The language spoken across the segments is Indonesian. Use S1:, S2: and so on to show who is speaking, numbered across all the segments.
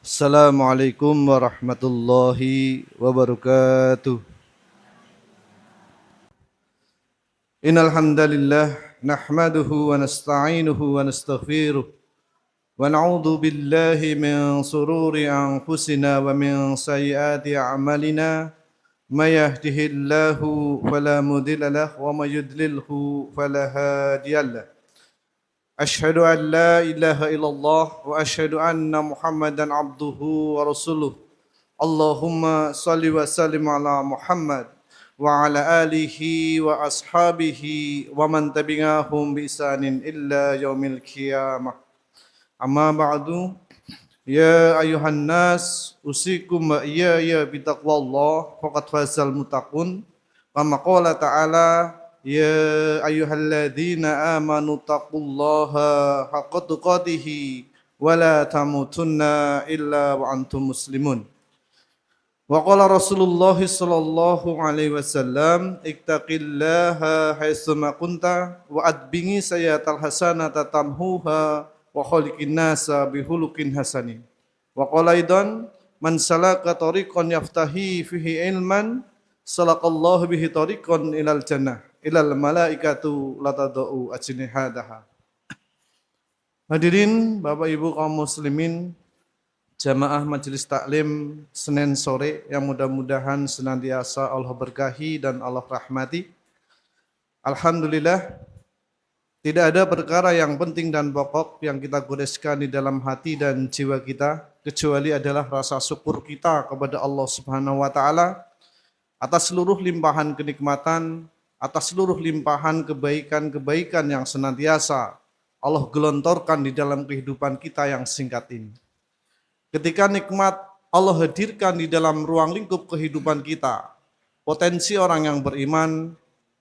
S1: Assalamualaikum warahmatullahi wabarakatuh. Innal hamdalillah nahmaduhu wa nasta'inuhu wa nastaghfiruh wa na'udzu billahi min sururi anfusina wa min sayyiati a'malina may yahdihillahu fala mudilla lahu wa may yudlilhu fala hadiyalah. Asyhadu an la ilaha illallah wa asyhadu anna Muhammadan abduhu wa rasuluh. Allahumma salli wa sallim ala Muhammad wa ala alihi wa ashabihi wa man tabi'ahum bi isanin illa yaumil qiyamah. Amma ba'du, ya ayuhan nas usikum wa iyaya bitaqwallah faqad fazal muttaqun. Kama qala ta'ala ya ayyuhalladzina amanu taqullaha haqqa tuqatih wa la tamutunna illa wa antum muslimun. Wa qala Rasulullah sallallahu alaihi wasallam ittaqillaha haitsu ma kunta wa adbingi sayyatal hasanata tamhuha wa khaliqin nasa bihulukin hasanin. Wa qala aidan man salaka tariqan yaftahi fihi ilman salaqallahu bihi tariqan ilal jannah ilal malaikatu latadau ajnihadaha. Hadirin Bapak Ibu kaum muslimin, jamaah majelis taklim Senin sore yang mudah-mudahan senantiasa Allah berkahi dan Allah rahmati. Alhamdulillah, tidak ada perkara yang penting dan pokok yang kita goreskan di dalam hati dan jiwa kita kecuali adalah rasa syukur kita kepada Allah Subhanahu wa taala atas seluruh limpahan kenikmatan, atas seluruh limpahan kebaikan-kebaikan yang senantiasa Allah gelontorkan di dalam kehidupan kita yang singkat ini. Ketika nikmat Allah hadirkan di dalam ruang lingkup kehidupan kita, potensi orang yang beriman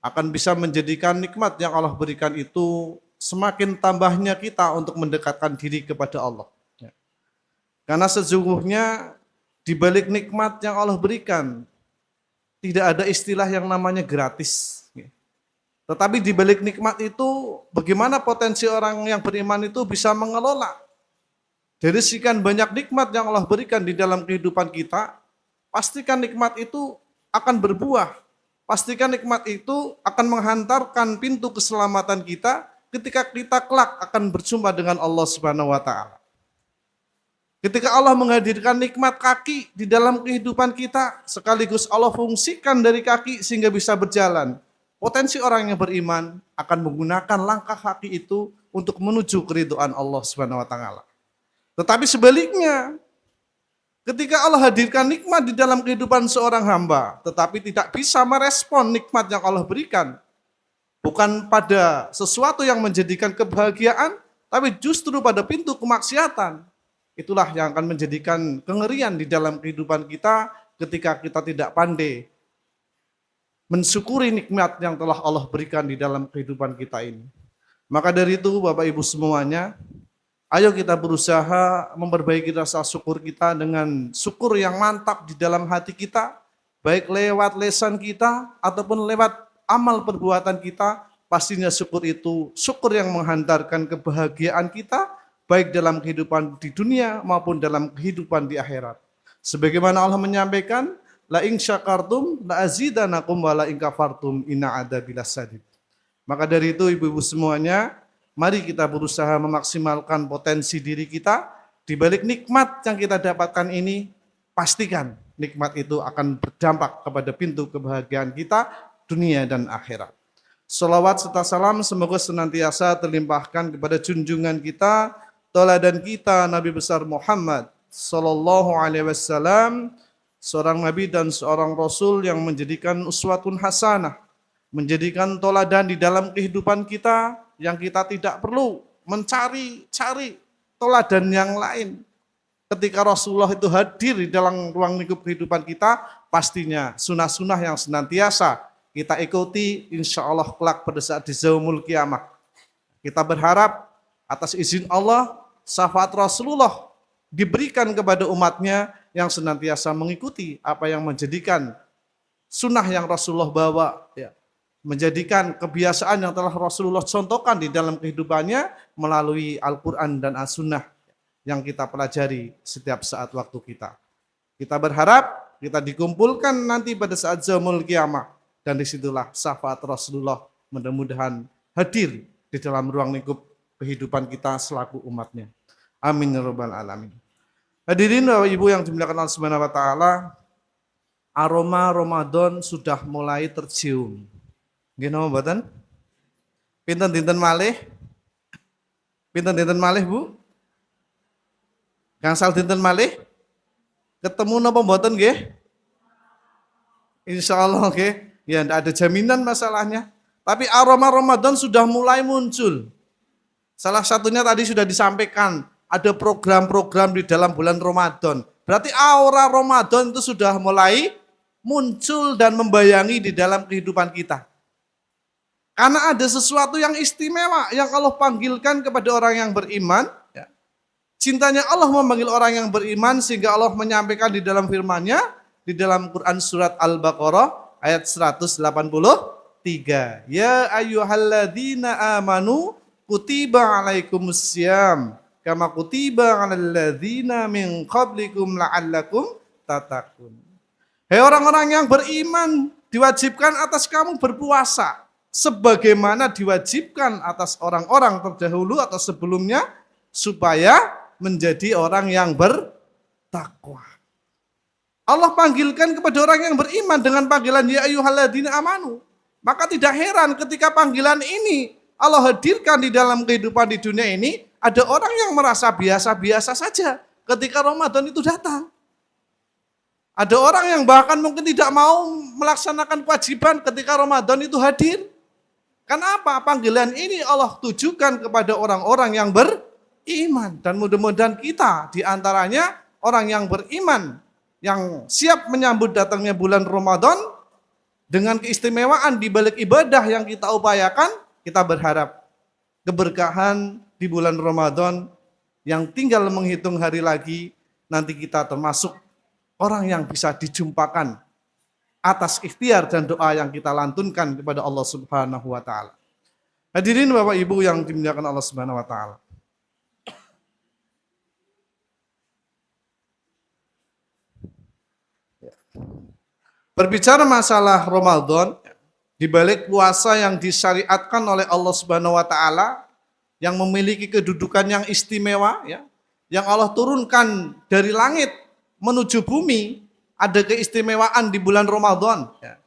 S1: akan bisa menjadikan nikmat yang Allah berikan itu semakin tambahnya kita untuk mendekatkan diri kepada Allah. Karena sesungguhnya di balik nikmat yang Allah berikan, tidak ada istilah yang namanya gratis. Tetapi di balik nikmat itu, bagaimana potensi orang yang beriman itu bisa mengelola dari sekian banyak nikmat yang Allah berikan di dalam kehidupan kita. Pastikan nikmat itu akan berbuah. Pastikan nikmat itu akan menghantarkan pintu keselamatan kita ketika kita kelak akan berjumpa dengan Allah Subhanahu wa taala. Ketika Allah menghadirkan nikmat kaki di dalam kehidupan kita, sekaligus Allah fungsikan dari kaki sehingga bisa berjalan. Potensi orang yang beriman akan menggunakan langkah kaki itu untuk menuju keridhaan Allah Subhanahu wa taala. Tetapi sebaliknya, ketika Allah hadirkan nikmat di dalam kehidupan seorang hamba, tetapi tidak bisa merespon nikmat yang Allah berikan, bukan pada sesuatu yang menjadikan kebahagiaan, tapi justru pada pintu kemaksiatan, itulah yang akan menjadikan kengerian di dalam kehidupan kita ketika kita tidak pandai mensyukuri nikmat yang telah Allah berikan di dalam kehidupan kita ini. Maka dari itu Bapak Ibu semuanya, ayo kita berusaha memperbaiki rasa syukur kita dengan syukur yang mantap di dalam hati kita, baik lewat lisan kita ataupun lewat amal perbuatan kita. Pastinya syukur itu syukur yang menghantarkan kebahagiaan kita, baik dalam kehidupan di dunia maupun dalam kehidupan di akhirat. Sebagaimana Allah menyampaikan, la in syakartum la azidanakum wa la in kafartum inna adzabi lasadid. Maka dari itu ibu-ibu semuanya, mari kita berusaha memaksimalkan potensi diri kita. Di balik nikmat yang kita dapatkan ini, pastikan nikmat itu akan berdampak kepada pintu kebahagiaan kita dunia dan akhirat. Shalawat serta salam semoga senantiasa terlimpahkan kepada junjungan kita, tauladan kita Nabi besar Muhammad sallallahu alaihi wasallam, seorang nabi dan seorang rasul yang menjadikan uswatun hasanah, menjadikan toladan di dalam kehidupan kita, yang kita tidak perlu mencari toladan yang lain. Ketika Rasulullah itu hadir di dalam ruang lingkup kehidupan kita, pastinya sunnah-sunnah yang senantiasa kita ikuti, insya Allah kelak pada saat di yaumul qiyamah. Kita berharap atas izin Allah, syafaat Rasulullah diberikan kepada umatnya yang senantiasa mengikuti apa yang menjadikan sunnah yang Rasulullah bawa, ya, menjadikan kebiasaan yang telah Rasulullah contohkan di dalam kehidupannya melalui Al-Quran dan As-Sunnah. yang kita pelajari setiap saat waktu kita. Kita berharap kita dikumpulkan nanti pada saat yaumul qiyamah, dan disitulah syafaat Rasulullah mudah-mudahan hadir di dalam ruang lingkup kehidupan kita selaku umatnya. Amin ya rabbal alamin. Hadirin Bapak Ibu yang dimuliakan Allah Subhanahu wa taala, aroma Ramadan sudah mulai tercium. Nggih napa mboten? Pinten-pinten malih? Pinten-pinten malih, Bu? Gangsal dinten malih? Ketemu napa mboten nggih? Insyaallah nggih. Ya ndak ada jaminan masalahnya. Tapi aroma Ramadan sudah mulai muncul. Salah satunya tadi sudah disampaikan, ada program-program di dalam bulan Ramadan. Berarti aura Ramadan itu sudah mulai muncul dan membayangi di dalam kehidupan kita. Karena ada sesuatu yang istimewa yang Allah panggilkan kepada orang yang beriman. Ya. Cintanya Allah memanggil orang yang beriman sehingga Allah menyampaikan di dalam firman-Nya di dalam Quran surat Al-Baqarah ayat 183. Ya ayyuhalladzina amanu kutiba alaikumussyam kama kutiba alal ladzina min qablikum la'allakum tattaqun. Hei orang-orang yang beriman, diwajibkan atas kamu berpuasa sebagaimana diwajibkan atas orang-orang terdahulu atau sebelumnya supaya menjadi orang yang bertakwa. Allah panggilkan kepada orang yang beriman dengan panggilan ya ayyuhalladzina amanu. Maka tidak heran ketika panggilan ini Allah hadirkan di dalam kehidupan di dunia ini, ada orang yang merasa biasa-biasa saja ketika Ramadan itu datang. Ada orang yang bahkan mungkin tidak mau melaksanakan kewajiban ketika Ramadan itu hadir. Kenapa? Panggilan ini Allah tujukan kepada orang-orang yang beriman. Dan mudah-mudahan kita diantaranya orang yang beriman, yang siap menyambut datangnya bulan Ramadan, dengan keistimewaan di balik ibadah yang kita upayakan, kita berharap keberkahan di bulan Ramadan yang tinggal menghitung hari lagi, nanti kita termasuk orang yang bisa dijumpakan atas ikhtiar dan doa yang kita lantunkan kepada Allah Subhanahu wa taala. Hadirin Bapak Ibu yang dimuliakan Allah Subhanahu wa taala. Berbicara masalah Ramadan, di balik puasa yang disyariatkan oleh Allah Subhanahu wa taala yang memiliki kedudukan yang istimewa ya, yang Allah turunkan dari langit menuju bumi, ada keistimewaan di bulan Ramadan ya.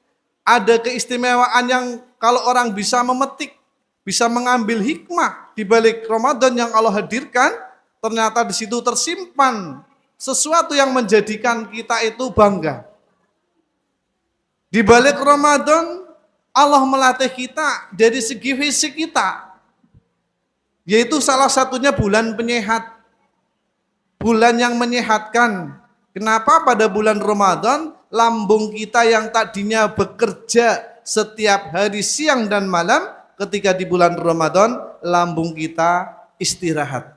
S1: Ada keistimewaan yang kalau orang bisa memetik, bisa mengambil hikmah di balik Ramadan yang Allah hadirkan, ternyata di situ tersimpan sesuatu yang menjadikan kita itu bangga. Di balik Ramadan, Allah melatih kita dari segi fisik kita. Yaitu salah satunya bulan penyehat. Bulan yang menyehatkan. Kenapa pada bulan Ramadan, lambung kita yang tadinya bekerja setiap hari siang dan malam, ketika di bulan Ramadan, lambung kita istirahat.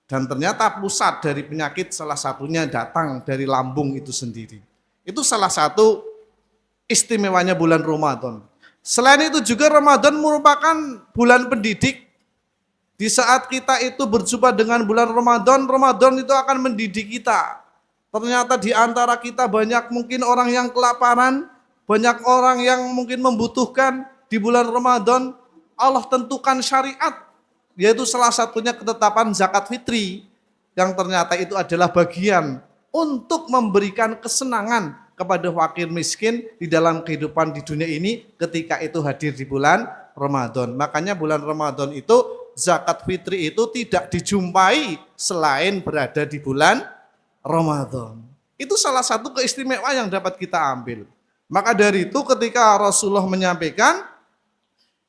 S1: Dan ternyata pusat dari penyakit salah satunya datang dari lambung itu sendiri. Itu salah satu istimewanya bulan Ramadan. Selain itu juga Ramadan merupakan bulan pendidik. Di saat kita itu berjumpa dengan bulan Ramadan, Ramadan itu akan mendidik kita. Ternyata di antara kita banyak mungkin orang yang kelaparan, banyak orang yang mungkin membutuhkan. Di bulan Ramadan Allah tentukan syariat, yaitu salah satunya ketetapan zakat fitri, yang ternyata itu adalah bagian untuk memberikan kesenangan kepada fakir miskin di dalam kehidupan di dunia ini ketika itu hadir di bulan Ramadan. Makanya bulan Ramadan itu zakat fitri itu tidak dijumpai selain berada di bulan Ramadan. Itu salah satu keistimewaan yang dapat kita ambil. Maka dari itu ketika Rasulullah menyampaikan,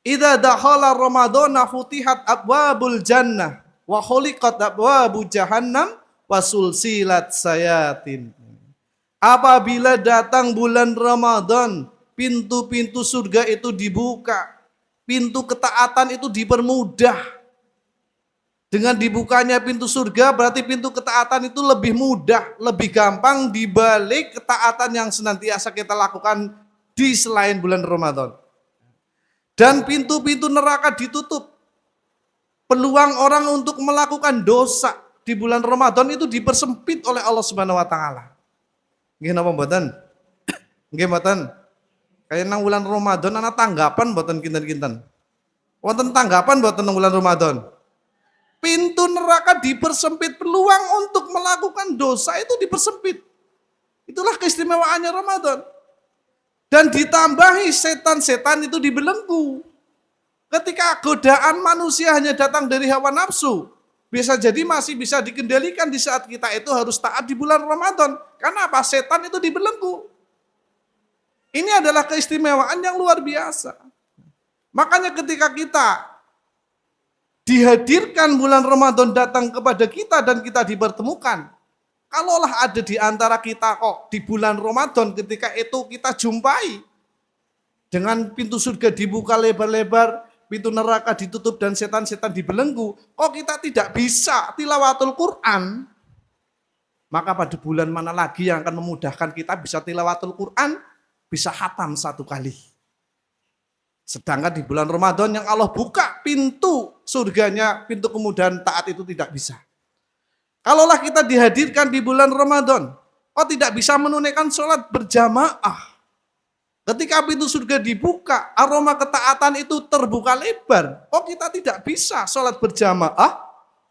S1: idza dakhala Ramadana futihat abwabul jannah wa khuliqat abwabu jahannam wa sulsilat sayatin. Apabila datang bulan Ramadan, pintu-pintu surga itu dibuka, pintu ketaatan itu dipermudah. Dengan dibukanya pintu surga berarti pintu ketaatan itu lebih mudah, lebih gampang dibalik ketaatan yang senantiasa kita lakukan di selain bulan Ramadan. Dan pintu-pintu neraka ditutup. Peluang orang untuk melakukan dosa di bulan Ramadan itu dipersempit oleh Allah Subhanahu wa taala. Nggih napa mboten? Nggih mboten. Kayak nang bulan Ramadan ana tanggapan mboten kinten-kinten. Wonten tanggapan mboten nang bulan Ramadan? Pintu neraka dipersempit, peluang untuk melakukan dosa itu dipersempit. Itulah keistimewaannya Ramadan. Dan ditambahi setan-setan itu dibelenggu. Ketika godaan manusia hanya datang dari hawa nafsu, bisa jadi masih bisa dikendalikan di saat kita itu harus taat di bulan Ramadan. Karena apa? Setan itu dibelenggu. Ini adalah keistimewaan yang luar biasa. Makanya ketika kita dihadirkan bulan Ramadan datang kepada kita dan kita dipertemukan, kalaulah ada di antara kita kok di bulan Ramadan ketika itu kita jumpai dengan pintu surga dibuka lebar-lebar, pintu neraka ditutup dan setan-setan dibelenggu, kok kita tidak bisa tilawatul Quran, maka pada bulan mana lagi yang akan memudahkan kita bisa tilawatul Quran, bisa khatam 1 kali. Sedangkan di bulan Ramadan yang Allah buka pintu surganya, pintu kemudahan taat itu tidak bisa. Kalaulah kita dihadirkan di bulan Ramadan, kok tidak bisa menunaikan sholat berjamaah. Ketika pintu surga dibuka, aroma ketaatan itu terbuka lebar. Kok kita tidak bisa sholat berjamaah?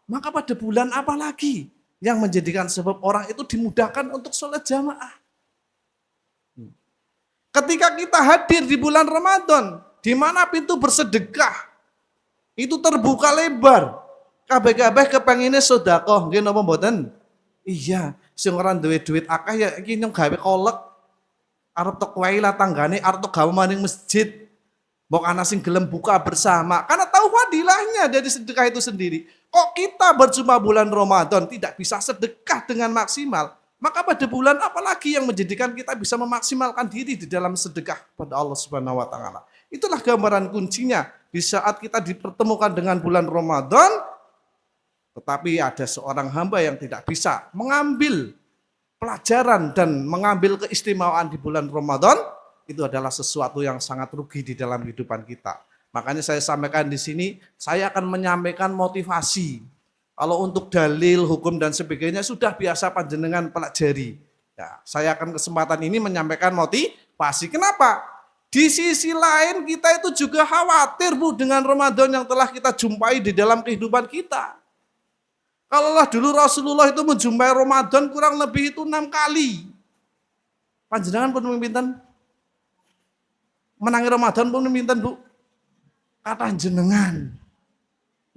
S1: Maka pada bulan apa lagi yang menjadikan sebab orang itu dimudahkan untuk sholat jamaah? Ketika kita hadir di bulan Ramadan, di mana pintu bersedekah itu terbuka lebar. Kabeh-kabeh kepengine sedekah, nggih napa mboten? Iya, sing ora duwe duit akeh ya iki nyong gawe kolek. Arep tok wae lah tanggane, arep tok gawe maning masjid. Mbok ana sing gelem buka bersama. Karena tahu fadilahnya dari sedekah itu sendiri. Kok kita berjumpa bulan Ramadan tidak bisa sedekah dengan maksimal? Maka pada bulan apalagi yang menjadikan kita bisa memaksimalkan diri di dalam sedekah pada Allah Subhanahu wa taala. Itulah gambaran kuncinya. Di saat kita dipertemukan dengan bulan Ramadan, tetapi ada seorang hamba yang tidak bisa mengambil pelajaran dan mengambil keistimewaan di bulan Ramadan, itu adalah sesuatu yang sangat rugi di dalam kehidupan kita. Makanya saya sampaikan di sini, saya akan menyampaikan motivasi. Kalau untuk dalil, hukum dan sebagainya sudah biasa panjenengan pelajari. Ya, saya akan kesempatan ini menyampaikan motivasi. Kenapa? Di sisi lain kita itu juga khawatir Bu dengan Ramadan yang telah kita jumpai di dalam kehidupan kita. Kalaulah dulu Rasulullah itu menjumpai Ramadan kurang lebih itu 6 kali. Panjenengan pun memimpin menangi Ramadan pun memimpin Bu. Kata jenengan.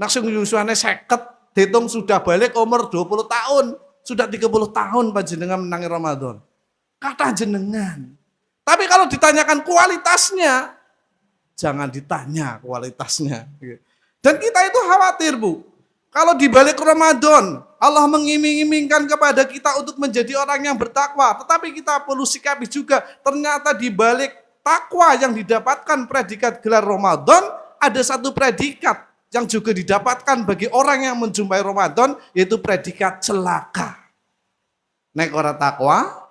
S1: Nak sing yusuane 50, dihitung sudah balik umur 20 tahun. Sudah 30 tahun panjenengan menangi Ramadan. Kata jenengan. Tapi kalau ditanyakan kualitasnya, jangan ditanya kualitasnya. Dan kita itu khawatir Bu. Kalau di balik Ramadan, Allah mengiming-imingkan kepada kita untuk menjadi orang yang bertakwa. Tetapi kita perlu sikapi juga, ternyata di balik takwa yang didapatkan predikat gelar Ramadan, ada satu predikat yang juga didapatkan bagi orang yang menjumpai Ramadan, yaitu predikat celaka. Nek ora takwa,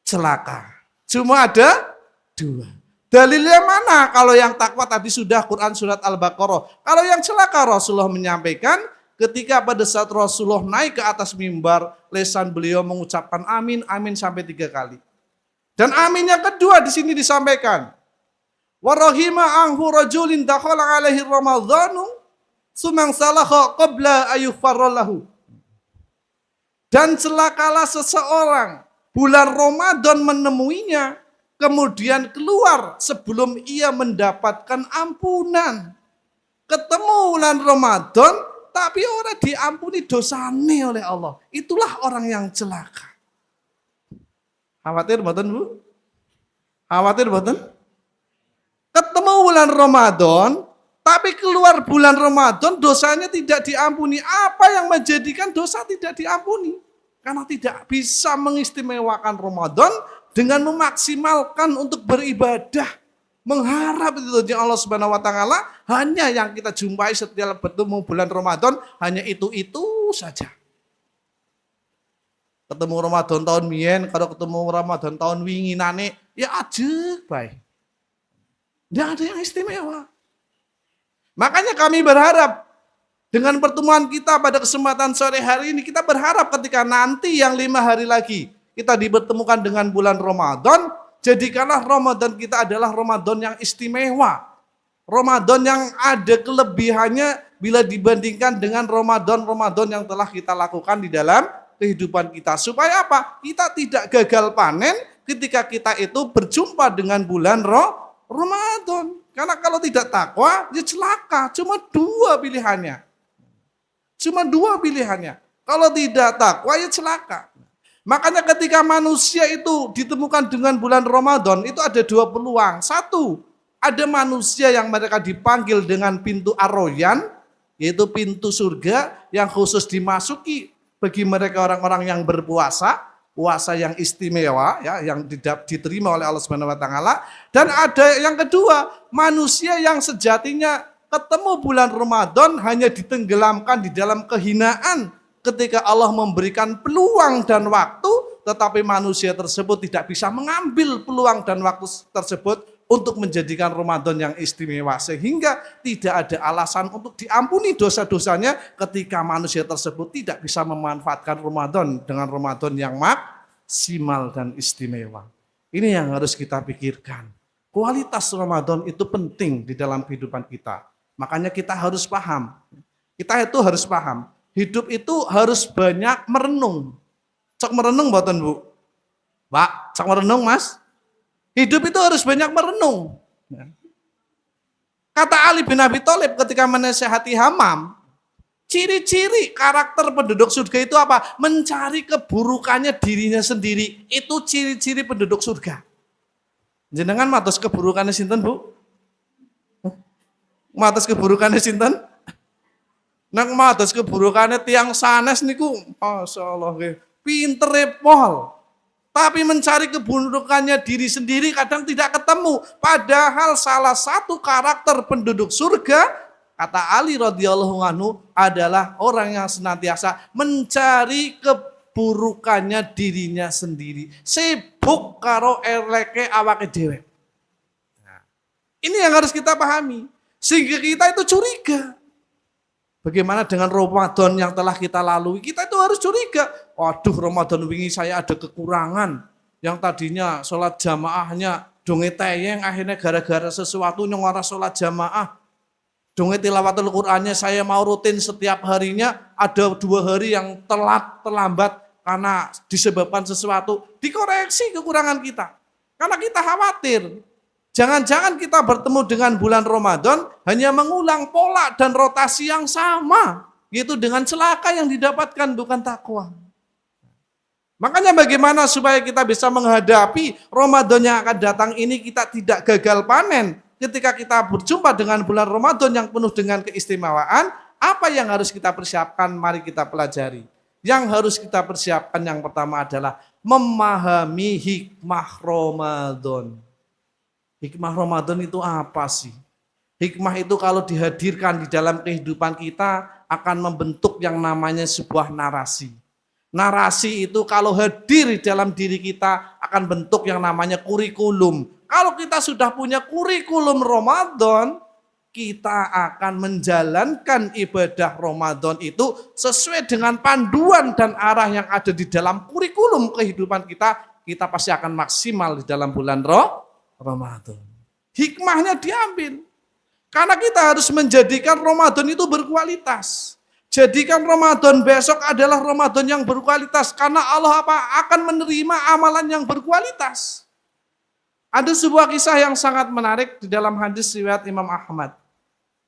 S1: celaka. Cuma ada 2. Dalilnya mana? Kalau yang takwa tadi sudah Quran surat Al-Baqarah. Kalau yang celaka Rasulullah menyampaikan ketika pada saat Rasulullah naik ke atas mimbar, lesan beliau mengucapkan amin, amin sampai 3 kali. Dan amin yang kedua di sini disampaikan. Wa rahima anhu rajulin dakhala alaihi ramadhanu sumang salakha qabla ayyufarralahu. Dan celakalah seseorang bulan Ramadan menemuinya, kemudian keluar sebelum ia mendapatkan ampunan. Ketemu bulan Ramadan, tapi orang diampuni dosanya oleh Allah. Itulah orang yang celaka. Khawatir mboten Bu? Khawatir mboten? Ketemu bulan Ramadan, tapi keluar bulan Ramadan dosanya tidak diampuni. Apa yang menjadikan dosa tidak diampuni? Karena tidak bisa mengistimewakan Ramadan dengan memaksimalkan untuk beribadah, mengharap itu Allah Subhanahu wa taala, hanya yang kita jumpai setiap bertemu bulan Ramadan hanya itu saja. Ketemu Ramadan tahun mien, kalau ketemu Ramadan tahun winginane ya ajeg bae. Tidak ada yang istimewa. Makanya kami berharap Dengan pertemuan kita pada kesempatan sore hari ini, kita berharap ketika nanti yang 5 hari lagi kita dipertemukan dengan bulan Ramadan, jadikanlah Ramadan kita adalah Ramadan yang istimewa. Ramadan yang ada kelebihannya bila dibandingkan dengan Ramadan-Ramadan yang telah kita lakukan di dalam kehidupan kita. Supaya apa? Kita tidak gagal panen ketika kita itu berjumpa dengan bulan Ramadan. Karena kalau tidak takwa, ya celaka. Cuma 2 pilihannya. Cuma 2 pilihannya. Kalau tidak takwa ya celaka. Makanya ketika manusia itu ditemukan dengan bulan Ramadan itu ada 2 peluang. 1, ada manusia yang mereka dipanggil dengan pintu Ar-Royan, yaitu pintu surga yang khusus dimasuki bagi mereka orang-orang yang berpuasa, puasa yang istimewa ya, yang diterima oleh Allah Subhanahu wa taala. Dan ada yang kedua, manusia yang sejatinya ketemu bulan Ramadan hanya ditenggelamkan di dalam kehinaan ketika Allah memberikan peluang dan waktu, tetapi manusia tersebut tidak bisa mengambil peluang dan waktu tersebut untuk menjadikan Ramadan yang istimewa. Sehingga tidak ada alasan untuk diampuni dosa-dosanya ketika manusia tersebut tidak bisa memanfaatkan Ramadan dengan Ramadan yang maksimal dan istimewa. Ini yang harus kita pikirkan. Kualitas Ramadan itu penting di dalam kehidupan kita. Makanya kita harus paham. Kita itu harus paham. Hidup itu harus banyak merenung. Cok merenung mboten, Bu? Pak, cok merenung, Mas? Hidup itu harus banyak merenung. Kata Ali bin Abi Thalib ketika menasihati Hamam, ciri-ciri karakter penduduk surga itu apa? Mencari keburukannya dirinya sendiri. Itu ciri-ciri penduduk surga. Jenengan matos keburukannya sinten, Bu? Matos keburukannya sinten? Nang matos keburukannya tiang sanes niku, masyaallah, pintere pol. Tapi mencari keburukannya diri sendiri kadang tidak ketemu. Padahal salah satu karakter penduduk surga, kata Ali radhiyallahu anhu, adalah orang yang senantiasa mencari keburukannya dirinya sendiri. Sibuk karo eleke awake dhewe. Nah, ini yang harus kita pahami. Sehingga kita itu curiga. Bagaimana dengan Ramadan yang telah kita lalui? Kita itu harus curiga. Waduh, Ramadan wingi saya ada kekurangan. Yang tadinya sholat jamaahnya donge teyeng, akhirnya gara-gara sesuatu yang ora sholat jamaah. Donge tilawatul Qur'annya saya mau rutin setiap harinya, ada 2 hari yang terlambat karena disebabkan sesuatu. Dikoreksi kekurangan kita. Karena kita khawatir. Jangan-jangan kita bertemu dengan bulan Ramadan hanya mengulang pola dan rotasi yang sama. Yaitu dengan celaka yang didapatkan, bukan takwa. Makanya bagaimana supaya kita bisa menghadapi Ramadan yang akan datang ini kita tidak gagal panen. Ketika kita berjumpa dengan bulan Ramadan yang penuh dengan keistimewaan, apa yang harus kita persiapkan? Mari kita pelajari. Yang harus kita persiapkan yang pertama adalah memahami hikmah Ramadan. Hikmah Ramadan itu apa sih? Hikmah itu kalau dihadirkan di dalam kehidupan kita akan membentuk yang namanya sebuah narasi. Narasi itu kalau hadir di dalam diri kita akan bentuk yang namanya kurikulum. Kalau kita sudah punya kurikulum Ramadan, kita akan menjalankan ibadah Ramadan itu sesuai dengan panduan dan arah yang ada di dalam kurikulum kehidupan kita. Kita pasti akan maksimal di dalam bulan Ramadan. Hikmahnya diambil. Karena kita harus menjadikan Ramadan itu berkualitas. Jadikan Ramadan besok adalah Ramadan yang berkualitas. Karena Allah akan menerima amalan yang berkualitas. Ada sebuah kisah yang sangat menarik di dalam hadis riwayat Imam Ahmad.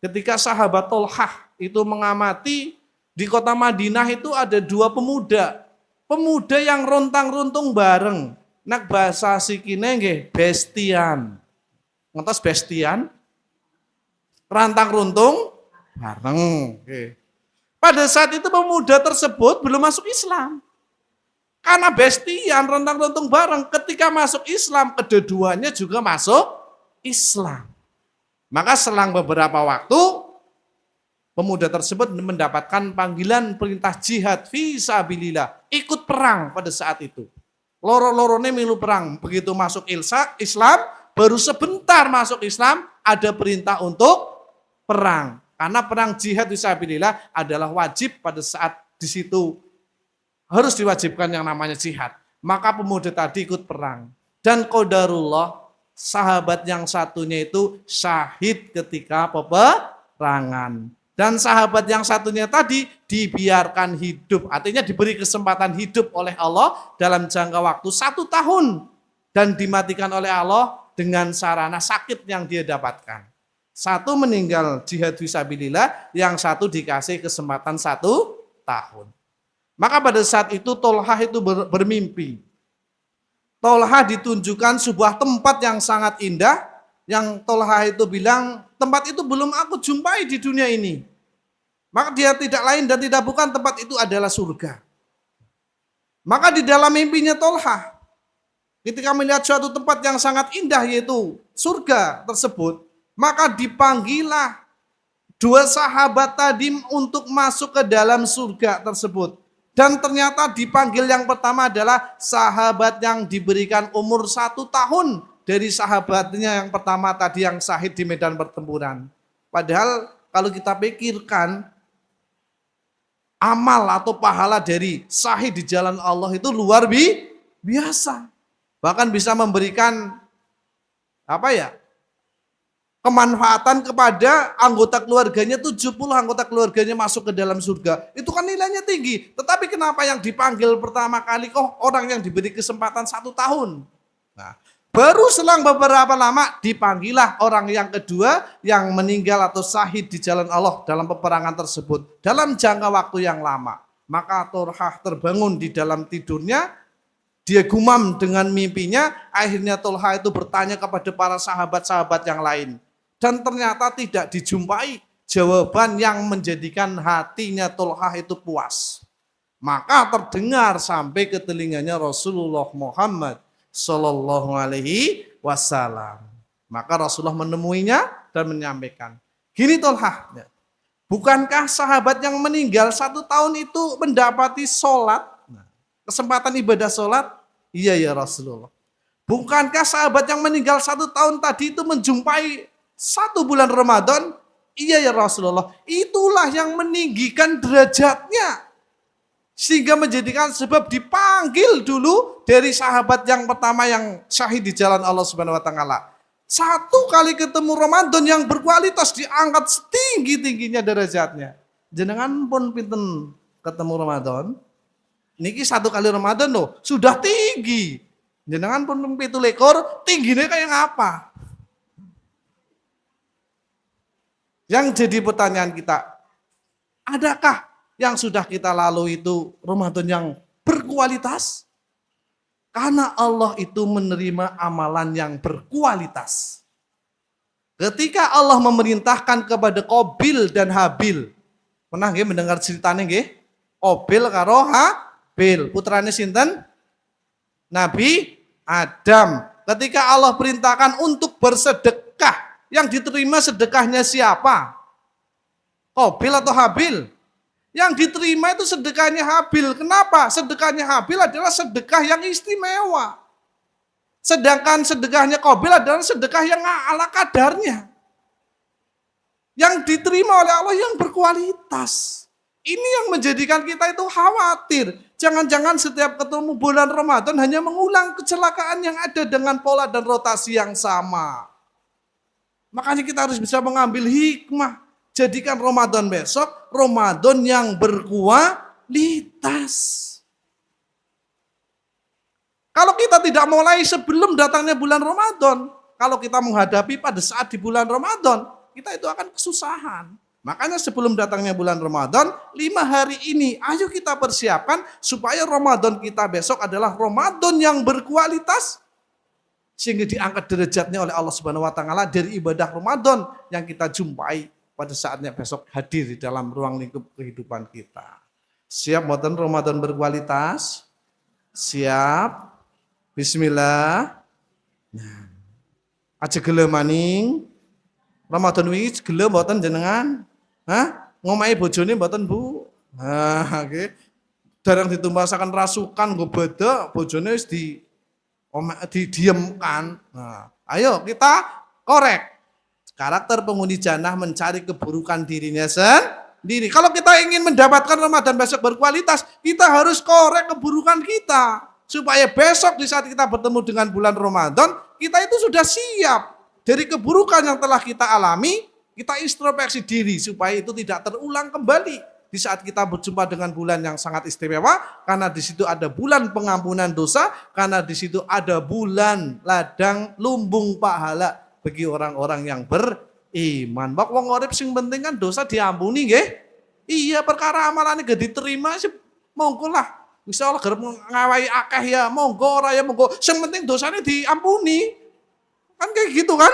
S1: Ketika sahabat Tolhah itu mengamati di kota Madinah itu ada 2 pemuda. Pemuda yang rontang-runtung bareng. Nak bahasa sikine nggih bestian. Ngertos bestian? Rantang runtung bareng. Nggih. Pada saat itu pemuda tersebut belum masuk Islam. Karena bestian rantang runtung bareng, ketika masuk Islam kedua-duanya juga masuk Islam. Maka selang beberapa waktu pemuda tersebut mendapatkan panggilan perintah jihad fi sabilillah, ikut perang pada saat itu. Loro-lorone milu perang. Begitu masuk Islam, baru sebentar masuk Islam, ada perintah untuk perang. Karena perang jihad fisabilillah adalah wajib pada saat di situ harus diwajibkan yang namanya jihad. Maka pemuda tadi ikut perang. Dan qadarullah sahabat yang satunya itu syahid ketika peperangan. Dan sahabat yang satunya tadi dibiarkan hidup. Artinya diberi kesempatan hidup oleh Allah dalam jangka waktu 1 tahun. Dan dimatikan oleh Allah dengan sarana sakit yang dia dapatkan. Satu meninggal jihad fisabilillah, yang satu dikasih kesempatan 1 tahun. Maka pada saat itu Tolhah itu bermimpi. Tolhah ditunjukkan sebuah tempat yang sangat indah, yang Tolhah itu bilang, tempat itu belum aku jumpai di dunia ini. Maka dia tidak lain dan tidak bukan, tempat itu adalah surga. Maka di dalam mimpinya Tolhah, ketika melihat suatu tempat yang sangat indah yaitu surga tersebut, maka dipanggillah 2 sahabat tadi untuk masuk ke dalam surga tersebut. Dan ternyata dipanggil yang pertama adalah sahabat yang diberikan umur 1 tahun dari sahabatnya yang pertama tadi yang syahid di medan pertempuran. Padahal kalau kita pikirkan amal atau pahala dari syahid di jalan Allah itu luar biasa. Bahkan bisa memberikan kemanfaatan kepada anggota keluarganya, 70 anggota keluarganya masuk ke dalam surga. Itu kan nilainya tinggi. Tetapi kenapa yang dipanggil pertama kali kok orang yang diberi kesempatan 1 tahun? Nah, baru selang beberapa lama dipanggillah orang yang kedua yang meninggal atau syahid di jalan Allah dalam peperangan tersebut. Dalam jangka waktu yang lama. Maka Tolhah terbangun di dalam tidurnya. Dia gumam dengan mimpinya. Akhirnya Tolhah itu bertanya kepada para sahabat-sahabat yang lain. Dan ternyata tidak dijumpai jawaban yang menjadikan hatinya Tolhah itu puas. Maka terdengar sampai ke telinganya Rasulullah Muhammad Sallallahu Alaihi Wasallam. Maka Rasulullah menemuinya dan menyampaikan, gini Tolhah, bukankah sahabat yang meninggal 1 tahun itu mendapati sholat, kesempatan ibadah sholat? Iya ya Rasulullah. Bukankah sahabat yang meninggal 1 tahun tadi itu menjumpai 1 bulan Ramadan? Iya ya Rasulullah. Itulah yang meninggikan derajatnya. Sehingga menjadikan sebab dipanggil dulu dari sahabat yang pertama yang syahid di jalan Allah Subhanahu wa taala. 1 kali ketemu Ramadan yang berkualitas diangkat setinggi-tingginya derajatnya. Jenengan pun pinten ketemu Ramadan? Niki 1 kali Ramadan loh, sudah tinggi. Jenengan pun 17 tingginya kayak apa? Yang jadi pertanyaan kita, adakah yang sudah kita lalui itu Ramadan yang berkualitas? Karena Allah itu menerima amalan yang berkualitas. Ketika Allah memerintahkan kepada Qabil dan Habil, pernah nggih mendengar ceritanya nggih? Qabil karo Habil, putrane sinten? Nabi Adam. Ketika Allah perintahkan untuk bersedekah, yang diterima sedekahnya siapa? Qabil atau Habil? Yang diterima itu sedekahnya Habil. Kenapa? Sedekahnya Habil adalah sedekah yang istimewa. Sedangkan sedekahnya Qabil adalah sedekah yang ala kadarnya. Yang diterima oleh Allah yang berkualitas. Ini yang menjadikan kita itu khawatir. Jangan-jangan setiap ketemu bulan Ramadan hanya mengulang kecelakaan yang ada dengan pola dan rotasi yang sama. Makanya kita harus bisa mengambil hikmah. Jadikan Ramadan besok, Ramadan yang berkualitas. Kalau kita tidak mulai sebelum datangnya bulan Ramadan, kalau kita menghadapi pada saat di bulan Ramadan, kita itu akan kesusahan. Makanya sebelum datangnya bulan Ramadan, 5 hari ini, ayo kita persiapkan supaya Ramadan kita besok adalah Ramadan yang berkualitas. Sehingga diangkat derajatnya oleh Allah Subhanahu wa taala dari ibadah Ramadan yang kita jumpai pada saatnya besok hadir di dalam ruang lingkup kehidupan kita. Siap mboten Ramadan berkualitas? Siap. Bismillah. Nah. Aja gelem maning. Ramadan wingi gelem mboten jenengan? Hah? Ngomahi bojone mboten, Bu? Nah, nggih. Darang ditumbasaken rasukan nggo beda, bojone wis didiemkan. Nah, ayo kita korek. Karakter penghuni jannah mencari keburukan dirinya sendiri. Kalau kita ingin mendapatkan Ramadan besok berkualitas, kita harus korek keburukan kita. Supaya besok di saat kita bertemu dengan bulan Ramadan, kita itu sudah siap. Dari keburukan yang telah kita alami, kita introspeksi diri supaya itu tidak terulang kembali. Di saat kita berjumpa dengan bulan yang sangat istimewa, karena di situ ada bulan pengampunan dosa, karena di situ ada bulan ladang lumbung pahala bagi orang-orang yang beriman. Mbak wong urip sing penting kan dosa diampuni nggih. Iya, perkara amalane gak diterima sih monggo lah. Bisa Allah gerem ngawahi akeh ya, monggo ora ya monggo. Sing penting dosanya diampuni. Kan kayak gitu kan?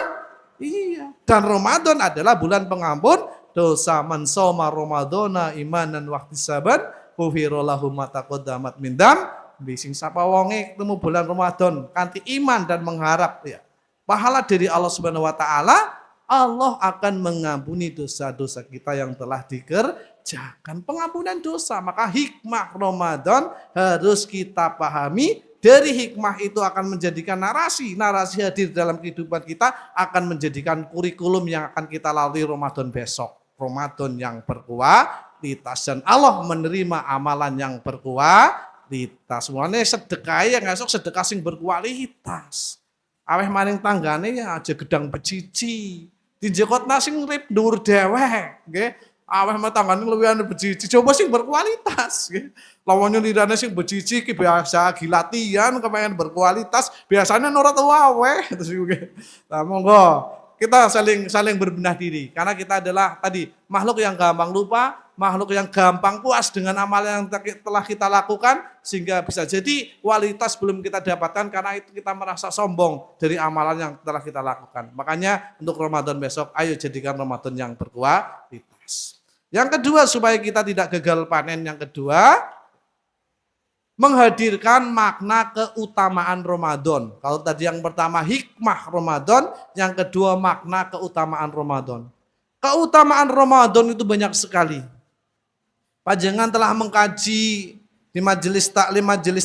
S1: Iya. Dan Ramadan adalah bulan pengampun dosa. Man shoma ramadhana imanan wa ihtisaban ghufira lahu ma taqaddamat min dzambi. Sing sapa wonge ketemu bulan Ramadan kanthi iman dan mengharap ya pahala dari Allah Subhanahu wa taala, Allah akan mengampuni dosa-dosa kita yang telah dikerjakan. Pengampunan dosa, maka hikmah Ramadan harus kita pahami. Dari hikmah itu akan menjadikan narasi hadir dalam kehidupan kita, akan menjadikan kurikulum yang akan kita lalui Ramadan besok. Ramadan yang berkualitas, dan Allah menerima amalan yang berkualitas. Semuanya sedekah yang esok sedekah sing berkualitas. Aweh maning tanggane ya aja gedang becici. Dijekot nasi ngrip dhuwur dhewek, nggih. Aweh mah tanggane luwihan becici, coba sing berkualitas, nggih. Lawannya lirane sing becici ki biasa gilatian kepengen berkualitas, biasanya ora tau aweh terus nggih. Nah, monggo kita saling berbenah diri karena kita adalah tadi makhluk yang gampang lupa, makhluk yang gampang puas dengan amal yang telah kita lakukan, sehingga bisa jadi kualitas belum kita dapatkan karena itu kita merasa sombong dari amalan yang telah kita lakukan. Makanya untuk Ramadan besok, ayo jadikan Ramadan yang berkualitas. Yang kedua, supaya kita tidak gagal panen, yang kedua, menghadirkan makna keutamaan Ramadan. Kalau tadi yang pertama hikmah Ramadan, yang kedua makna keutamaan Ramadan. Keutamaan Ramadan itu banyak sekali. Panjenengan telah mengkaji di majelis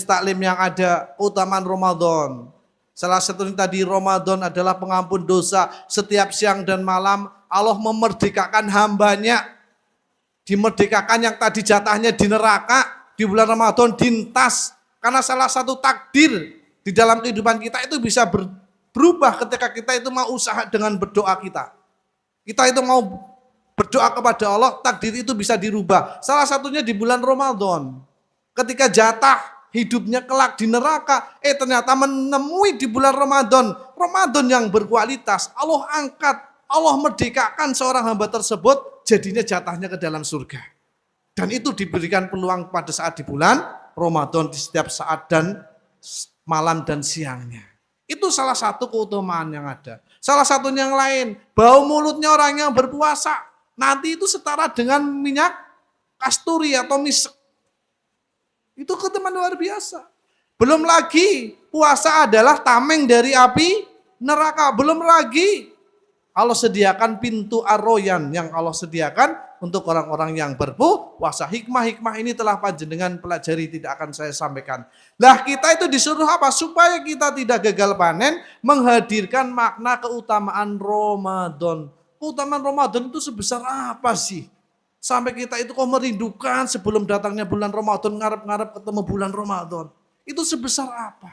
S1: taklim yang ada keutamaan Ramadan. Salah satunya tadi Ramadan adalah pengampun dosa. Setiap siang dan malam Allah memerdekakan hambanya. Dimerdekakan yang tadi jatahnya di neraka. Di bulan Ramadan dintas, karena salah satu takdir di dalam kehidupan kita itu bisa berubah ketika kita itu mau usaha dengan berdoa kita. Kita itu mau berdoa kepada Allah, takdir itu bisa dirubah. Salah satunya di bulan Ramadan. Ketika jatah hidupnya kelak di neraka, ternyata menemui di bulan Ramadan. Ramadan yang berkualitas, Allah angkat, Allah merdekakan seorang hamba tersebut, jadinya jatahnya ke dalam surga. Dan itu diberikan peluang pada saat di bulan Ramadan di setiap saat dan malam dan siangnya. Itu salah satu keutamaan yang ada. Salah satunya yang lain, bau mulutnya orang yang berpuasa. Nanti itu setara dengan minyak kasturi atau misek. Itu keutamaan luar biasa. Belum lagi puasa adalah tameng dari api neraka. Belum lagi Allah sediakan pintu ar-royan yang Allah sediakan untuk orang-orang yang berpuasa. Hikmah-hikmah ini telah panjenengan pelajari, tidak akan saya sampaikan. Lah kita itu disuruh apa? Supaya kita tidak gagal panen, menghadirkan makna keutamaan Ramadan. Keutamaan Ramadan itu sebesar apa sih? Sampai kita itu kok merindukan sebelum datangnya bulan Ramadan, ngarep-ngarep ketemu bulan Ramadan. Itu sebesar apa?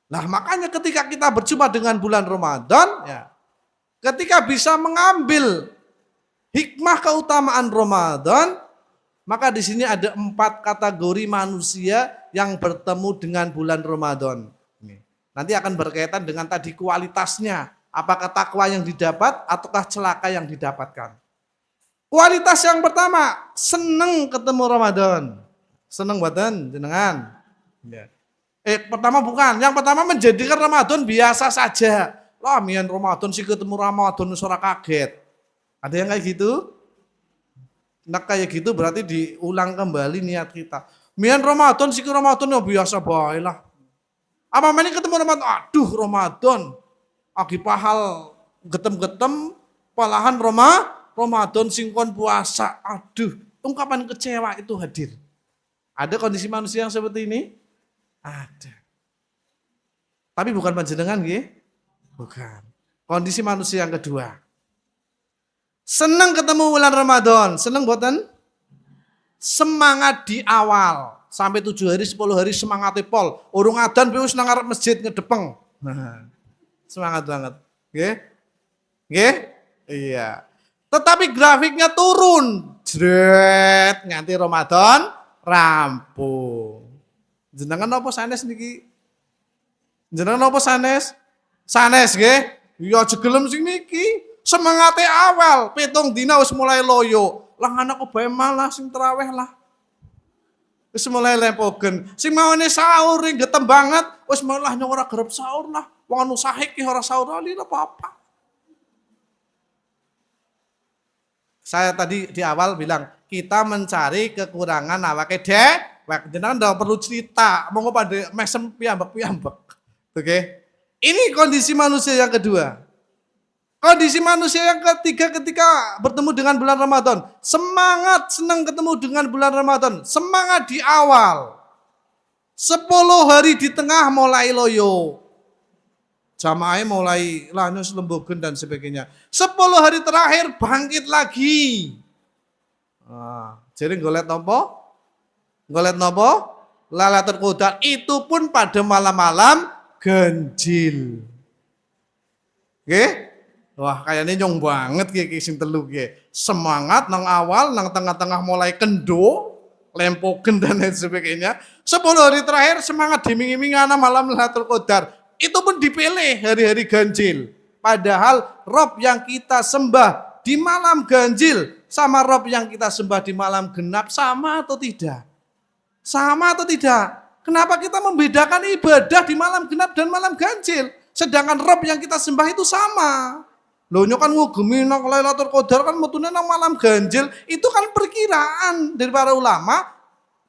S1: Nah makanya ketika kita berjumpa dengan bulan Ramadan, ya, ketika bisa mengambil hikmah keutamaan Ramadan, maka di sini ada 4 kategori manusia yang bertemu dengan bulan Ramadan. Nanti akan berkaitan dengan tadi kualitasnya, apakah takwa yang didapat ataukah celaka yang didapatkan. Kualitas yang pertama, seneng ketemu Ramadan. Seneng buatan jenengan. Pertama bukan, yang pertama menjadikan Ramadan biasa saja. Lah mian Ramadan sih ketemu Ramadan ora kaget. Ada yang kayak gitu? Nah kayak gitu berarti diulang kembali niat kita. Mian Ramadan sih Ramadan ya biasa bae lah. Apa maning ketemu Ramadan? Aduh Ramadan. Agi pahal getem-getem palahan Ramadan singkon puasa. Aduh, ungkapan kecewa itu hadir. Ada kondisi manusia yang seperti ini? Ada. Tapi bukan panjenengan nggih? Bukan. Kondisi manusia yang kedua. Senang ketemu bulan Ramadan. Senang boten? Semangat di awal. Sampai 7 hari, 10 hari semangat pol. Urung adan wis nang arep masjid ngedepeng. Nah, semangat banget. Nggih? Nggih? Iya. Tetapi grafiknya turun. Jret, nganti Ramadan rampung. Jenengan napa sanes niki? Jenengan napa sanes? Sanes nggih? Ya aja gelem sing niki. Semangate awal, 7 dina wis mulai loyo. Lah anak kok bae malah sing traweh lah. Wis mulai lempogen. Sing maune sahur getem banget, wis malah nyong ora gerep sahur lah. Wong anu sahik ki ora sahur ali apa-apa. Saya tadi di awal bilang, kita mencari kekurangan awake dewek. Jenengan ndak perlu cerita, monggo pada mesem piambak-piambak. Oke. Ini kondisi manusia yang kedua. Kondisi manusia yang ketiga ketika bertemu dengan bulan Ramadan. Semangat senang ketemu dengan bulan Ramadan. Semangat di awal. 10 hari di tengah mulai loyo. Jamaahnya mulai lanyus lembogen dan sebagainya. 10 hari terakhir bangkit lagi. Jadi golet nopo? Golet nopo? Lailatul Qadar itu pun pada malam-malam ganjil. Oke? Wah, kayaknya nyong banget ki sing telu ki. Semangat nang awal, nang tengah-tengah mulai kendo, lempogen dan lain sebagainya. 10 hari terakhir semangat diming-iming ana malam Lailatul Qadar. Itu pun dipilih hari-hari ganjil. Padahal Rob yang kita sembah di malam ganjil sama Rob yang kita sembah di malam genap sama atau tidak? Sama atau tidak? Kenapa kita membedakan ibadah di malam genap dan malam ganjil? Sedangkan Rob yang kita sembah itu sama. Loh kan ngugemi nang Lailatul Qadar kan metune nang malam ganjil, itu kan perkiraan dari para ulama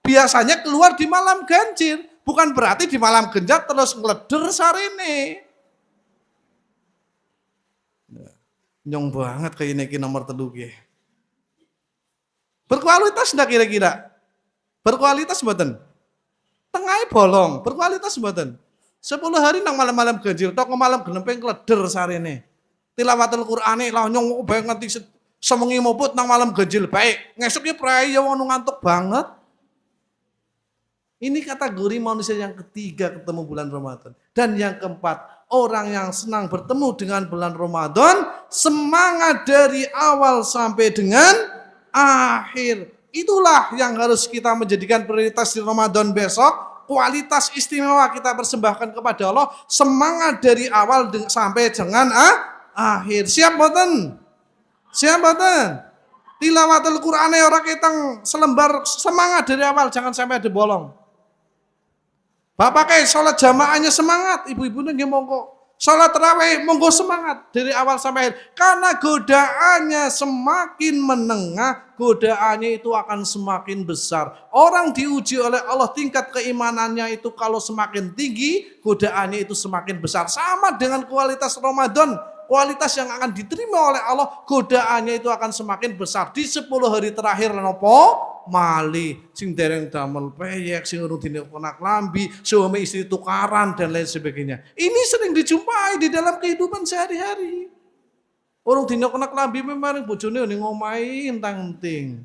S1: biasanya keluar di malam ganjil, bukan berarti di malam genjat terus ngleder sarene. Nyong banget kayak ini nomor 3 nggih. Berkualitas ndak kira-kira? Berkualitas mboten? Tengahnya bolong, berkualitas mboten? 10 hari nang malam-malam ganjil, tok malam genepeng kleder sarene. Tilawatul Qur'ane lah nyong bae nganti semengi moput nang malam ganjil baik. Ngesuk ki prei ya wong ngantuk banget. Ini kategori manusia yang ketiga ketemu bulan Ramadan. Dan yang keempat, orang yang senang bertemu dengan bulan Ramadan, semangat dari awal sampai dengan akhir. Itulah yang harus kita menjadikan prioritas di Ramadan besok. Kualitas istimewa kita persembahkan kepada Allah, semangat dari awal sampai dengan akhir. Siap mboten? Siap mboten? Tilawatul Qur'ane ora ketang selembar, semangat dari awal, jangan sampai ada bolong. Bapak kayak sholat jamaahnya semangat, ibu-ibu nggih monggo. Sholat tarawih monggo semangat dari awal sampai akhir. Karena godaannya semakin menengah, godaannya itu akan semakin besar. Orang diuji oleh Allah tingkat keimanannya itu kalau semakin tinggi, godaannya itu semakin besar. Sama dengan kualitas Ramadan. Kualitas yang akan diterima oleh Allah, godaannya itu akan semakin besar. Di 10 hari terakhir nopo mali, sing dereng damel peyek, sing urung dina klambi, suami istri tukaran dan lain sebagainya. Ini sering dijumpai di dalam kehidupan sehari-hari. Urung dina klambi memang bojone ning omahe entang-enting.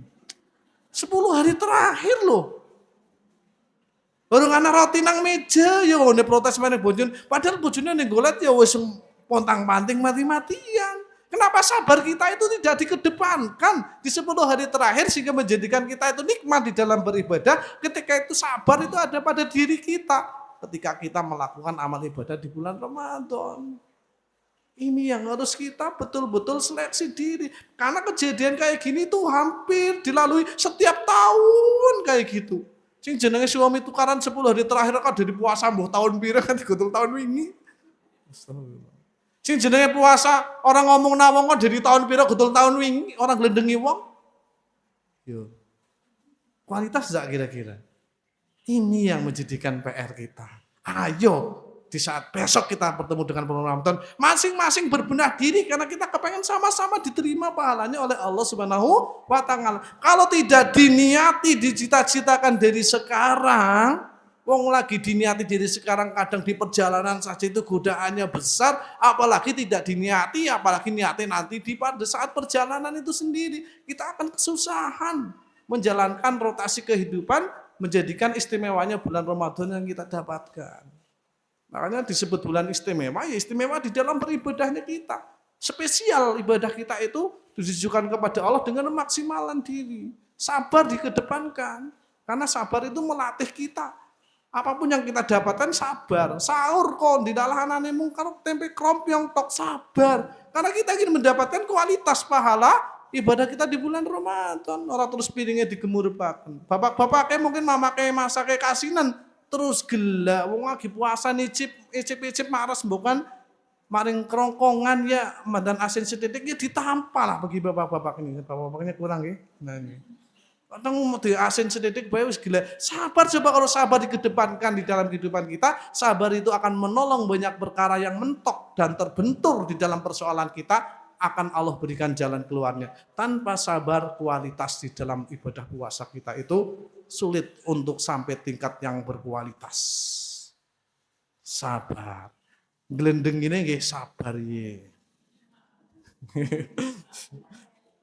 S1: 10 hari terakhir loh. Urung ana roti nang meja ya ngene protes meneh bojone, padahal bojone ning golet ya wis pontang-panting mati-matian. Kenapa sabar kita itu tidak dikedepankan di 10 hari terakhir sehingga menjadikan kita itu nikmat di dalam beribadah, ketika itu sabar itu ada pada diri kita ketika kita melakukan amal ibadah di bulan Ramadan. Ini yang harus kita betul-betul seleksi diri. Karena kejadian kayak gini tuh hampir dilalui setiap tahun kayak gitu. Sing jenenge suami tukaran 10 hari terakhir kan dari puasa mbuh tahun pira kan digotul tahun wingi. Astagfirullah. Sing jenenge puasa orang ngomong nawong kok dari tahun pira gedul tahun wingi orang glendengi wong. Yo. Kualitas enggak kira-kira? Ini yang menjadikan PR kita. Ayo di saat besok kita bertemu dengan bulan Ramadan, masing-masing berbenah diri karena kita kepengen sama-sama diterima pahalanya oleh Allah Subhanahu wa taala. Kalau tidak diniati, dicita-citakan dari sekarang, Wong lagi diniati diri sekarang, kadang di perjalanan saja itu godaannya besar, apalagi tidak diniati, apalagi niatnya nanti pada saat perjalanan itu sendiri. Kita akan kesusahan menjalankan rotasi kehidupan, menjadikan istimewanya bulan Ramadan yang kita dapatkan. Makanya disebut bulan istimewa, ya istimewa di dalam beribadahnya kita. Spesial ibadah kita itu ditujukan kepada Allah dengan memaksimalkan diri. Sabar dikedepankan, karena sabar itu melatih kita. Apapun yang kita dapatkan sabar. Sahur kok di dalahanane mungkar tempe krompiong tok sabar. Karena kita ingin mendapatkan kualitas pahala ibadah kita di bulan Ramadan. Orang terus piringnya digemurpaken. Bapak-bapak mungkin mamake masake kasinan terus gelak. Wong lagi puasa icip maras bukan maring kerongkongan ya dan asin setitik ya ditampal lah bagi bapak-bapak ini. Bapak-bapaknya kurang ya. Nah ini. Kadang mau di asin sedikit bae wis gila. Sabar, coba kalau sabar dikedepankan di dalam kehidupan kita, sabar itu akan menolong banyak perkara yang mentok dan terbentur di dalam persoalan kita, akan Allah berikan jalan keluarnya. Tanpa sabar, kualitas di dalam ibadah puasa kita itu sulit untuk sampai tingkat yang berkualitas. Sabar. Gelendeng ini nggih sabar ye.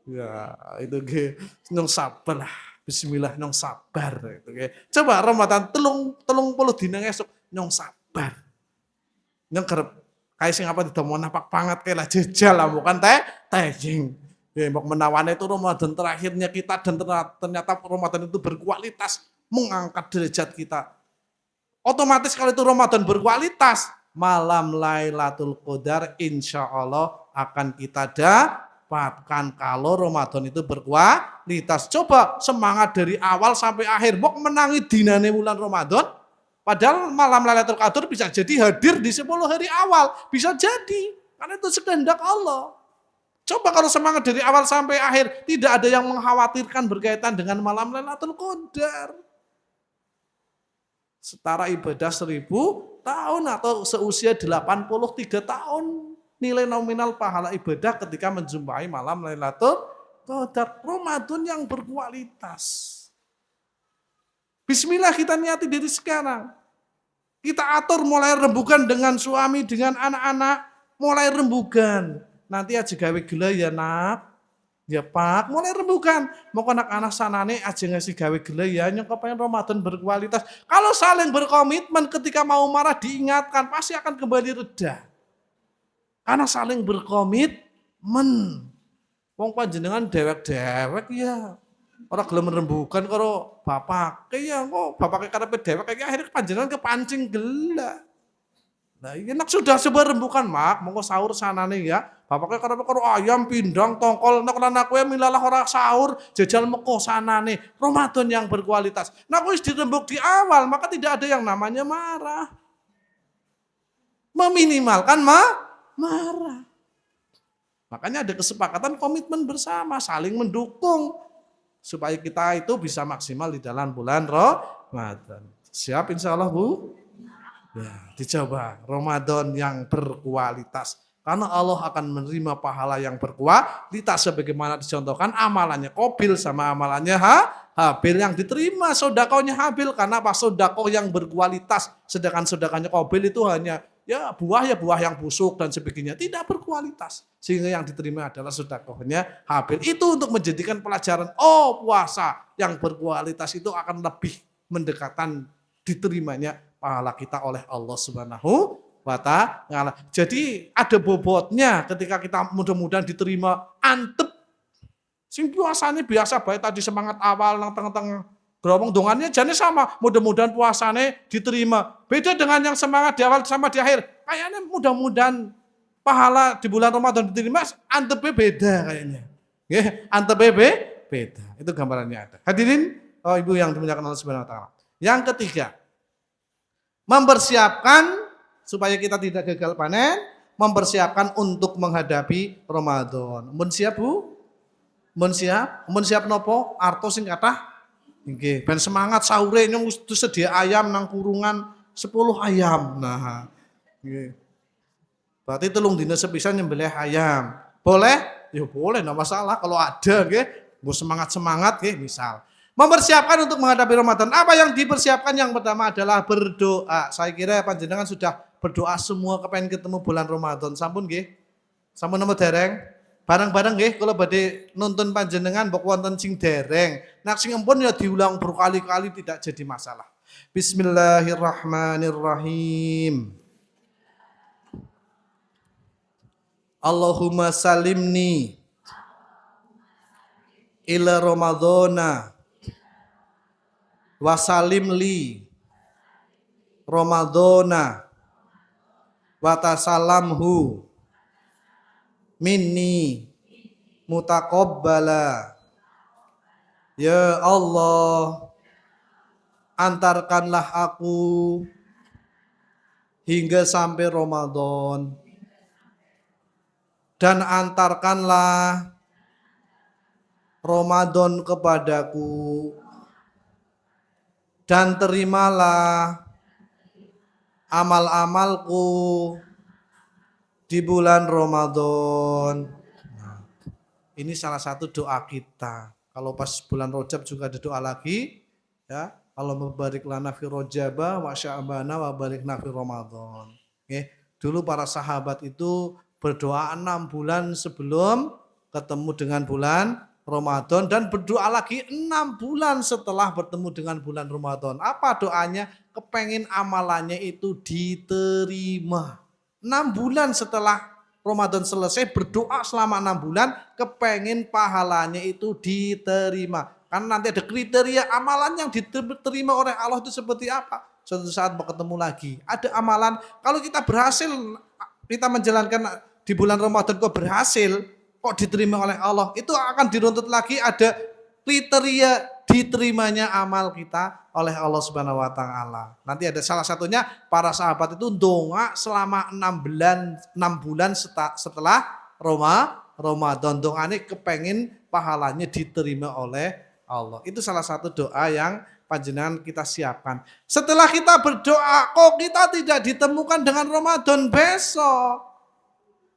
S1: Ya, itu ge nong sabar lah. Bismillah nong sabar itu ge. Coba Ramadan telung puluh dina esuk nong sabar. Nong kerep kae sing apa didomong napak pangat kae lah jejal lah bukan tejing. Ya mbok menawane itu Ramadan terakhirnya kita dan ternyata Ramadan itu berkualitas, mengangkat derajat kita. Otomatis kalau itu Ramadan berkualitas, malam Lailatul Qadar insya Allah akan kita dapatkan kalau Ramadan itu berkualitas. Coba semangat dari awal sampai akhir. Bok menangi dinane bulan Ramadan. Padahal malam Lailatul Qadar bisa jadi hadir di 10 hari awal. Bisa jadi. Karena itu kehendak Allah. Coba kalau semangat dari awal sampai akhir. Tidak ada yang mengkhawatirkan berkaitan dengan malam Lailatul Qadar. Setara ibadah 1000 tahun atau seusia 83 tahun. Nilai nominal pahala ibadah ketika menjumpai malam Lailatul Qadar. Ramadan yang berkualitas. Bismillah kita niati diri sekarang. Kita atur mulai rembugan dengan suami, dengan anak-anak. Mulai rembugan. Nanti aja gawe gila ya nak. Ya pak, mulai rembugan. Mau anak-anak sanane aja ngasih gawe gila ya. Yang kepengen Ramadan berkualitas. Kalau saling berkomitmen ketika mau marah diingatkan. Pasti akan kembali reda. Karena saling berkomitmen. Wong panjenengan dewek-dewek ya. Orang gelem rembugan karo bapak. Ya kok bapaknya karepe dewek kayak akhirnya panjenengan kepancing gelak. Nah, enak sudah sebar rembukan mak, monggo sahur sanane ya. Bapaknya karepe karo ayam pindang tongkol nek lan aku ya milalah ora sahur, jajal meko sanane. Ramadan yang berkualitas. Nah, wis dirembuk di awal, maka tidak ada yang namanya marah. Meminimalkan marah. Makanya ada kesepakatan komitmen bersama, saling mendukung supaya kita itu bisa maksimal di dalam bulan Ramadan. Siap insya Allah Bu? Ya, dicoba Ramadan yang berkualitas. Karena Allah akan menerima pahala yang berkualitas sebagaimana dicontohkan amalannya Qabil sama amalannya Habil yang diterima sodakohnya Habil karena apa? Sodakoh yang berkualitas. Sedangkan sodakohnya Qabil itu hanya ya buah yang busuk dan sebagainya, tidak berkualitas. Sehingga yang diterima adalah sedekahnya Habil. Itu untuk menjadikan pelajaran, puasa yang berkualitas itu akan lebih mendekatan diterimanya pahala kita oleh Allah Subhanahu wa ta'ala. Jadi ada bobotnya ketika kita mudah-mudahan diterima antep. Sing puasanya biasa baik tadi semangat awal nang tengah-tengah geromong dongannya jane sama, mudah-mudahan puasanya diterima. Beda dengan yang semangat di awal sama di akhir. Kayaknya mudah-mudahan pahala di bulan Ramadan diterima, antepnya beda kayaknya. Antepnya beda. Itu gambarannya ada. Hadirin, ibu yang dimuliakan Allah Subhanahu wa taala. Yang ketiga, mempersiapkan supaya kita tidak gagal panen, mempersiapkan untuk menghadapi Ramadan. Mun siap Bu? Mun siap nopo? Arto sing kathah nggih, ben semangat sahure nyong sedia ayam nang kurungan 10 ayam. Nah, nggih. Berarti 3 dina sepisan nyembelih ayam. Boleh? Ya boleh, enggak masalah kalau ada nggih. Nggo semangat-semangat nggih misal. Mempersiapkan untuk menghadapi Ramadan. Apa yang dipersiapkan? Yang pertama adalah berdoa. Saya kira panjenengan sudah berdoa semua kepengen ketemu bulan Ramadan. Sampun nggih? Sampun nemu dereng? Bareng-bareng nggih kula badhe nuntun panjenengan mbok wonten sing dereng. Nek sing empun ya diulang berkali-kali tidak jadi masalah. Bismillahirrahmanirrahim. Allahumma salimni ila Ramadhana wasalim li Ramadhana watasalamhu minni mutaqabbala. Ya Allah, antarkanlah aku hingga sampai Ramadan dan antarkanlah Ramadan kepadaku dan terimalah amal-amalku di bulan Ramadan. Ini salah satu doa kita. Kalau pas bulan Rajab juga ada doa lagi, ya. Allah mubarik lana fi Rajaba wa sya'bana wa barikna fi Ramadan. Oke. Dulu para sahabat itu berdoa 6 bulan sebelum ketemu dengan bulan Ramadan dan berdoa lagi 6 bulan setelah bertemu dengan bulan Ramadan. Apa doanya? Kepengen amalannya itu diterima. 6 bulan setelah Ramadan selesai berdoa selama 6 bulan kepengen pahalanya itu diterima. Karena nanti ada kriteria amalan yang diterima oleh Allah itu seperti apa. Suatu saat mau ketemu lagi. Ada amalan kalau kita berhasil kita menjalankan di bulan Ramadan kok berhasil, kok diterima oleh Allah, itu akan diruntut lagi ada kriteria diterimanya amal kita oleh Allah Subhanahu wa taala. Nanti ada salah satunya para sahabat itu doa selama 6 bulan setelah Ramadan. Doanya kepengen pahalanya diterima oleh Allah. Itu salah satu doa yang panjenengan kita siapkan. Setelah kita berdoa, kok kita tidak ditemukan dengan Ramadan besok?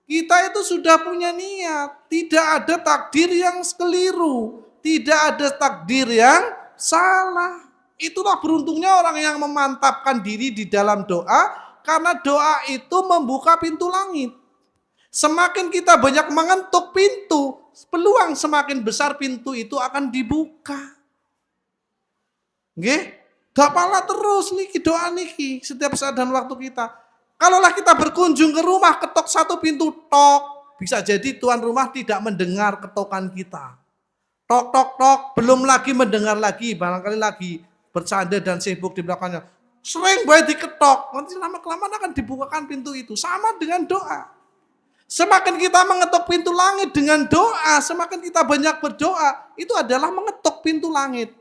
S1: Kita itu sudah punya niat, tidak ada takdir yang keliru, tidak ada takdir yang salah. Itulah beruntungnya orang yang memantapkan diri di dalam doa, karena doa itu membuka pintu langit. Semakin kita banyak mengetuk pintu, peluang semakin besar pintu itu akan dibuka. Nggih, dapalah terus niki doa niki setiap saat dan waktu kita. Kalaulah kita berkunjung ke rumah, ketok satu pintu, tok. Bisa jadi tuan rumah tidak mendengar ketokan kita. Tok, tok, tok, belum lagi mendengar lagi, barangkali lagi bercanda dan sibuk di belakangnya. Sering baik diketok, nanti lama-kelamaan akan dibukakan pintu itu. Sama dengan doa. Semakin kita mengetuk pintu langit dengan doa, semakin kita banyak berdoa, itu adalah mengetuk pintu langit.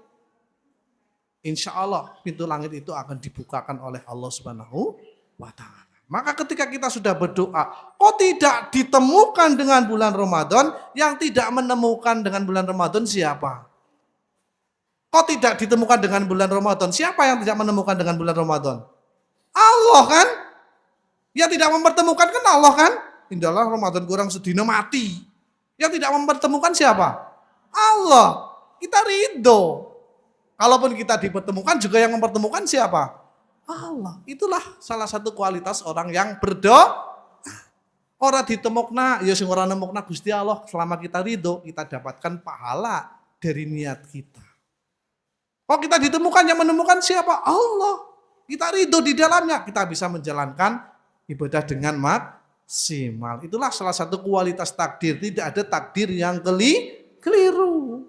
S1: Insya Allah pintu langit itu akan dibukakan oleh Allah Subhanahu wa ta'ala. Maka ketika kita sudah berdoa, kok tidak ditemukan dengan bulan Ramadan, yang tidak menemukan dengan bulan Ramadan siapa? Kok tidak ditemukan dengan bulan Ramadan? Siapa yang tidak menemukan dengan bulan Ramadan? Allah kan? Yang tidak mempertemukan kan Allah kan? Indahlah Ramadan kurang sedina mati. Yang tidak mempertemukan siapa? Allah. Kita ridho. Kalaupun kita dipertemukan juga yang mempertemukan siapa? Allah. Itulah salah satu kualitas orang yang berdoa. Orang ditemukna, ya sing ora nemukna Gusti Allah, selama kita ridho, kita dapatkan pahala dari niat kita. Kok kita ditemukan, yang menemukan siapa? Allah. Kita ridho di dalamnya, kita bisa menjalankan ibadah dengan maksimal. Itulah salah satu kualitas takdir. Tidak ada takdir yang keliru.